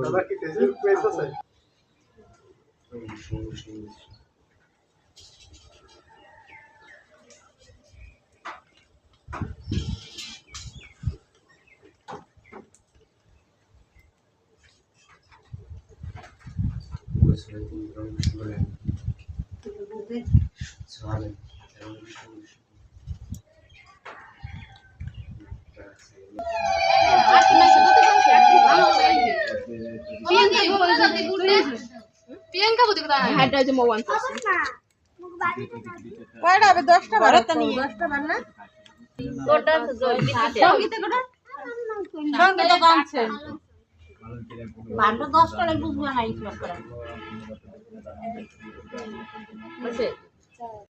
দাদা কি তেজের পেস আছে? প্রিয়াঙ্কা বলতে কথা হাইটা যে মোবাইল কয়টা হবে 10টা 12টা নিয়ে 10টা বার না কোটা জলদি সঙ্গীতে কোটা সঙ্গে তো কামছে বারটা 10টা রে বুঝবা না হিসাব করে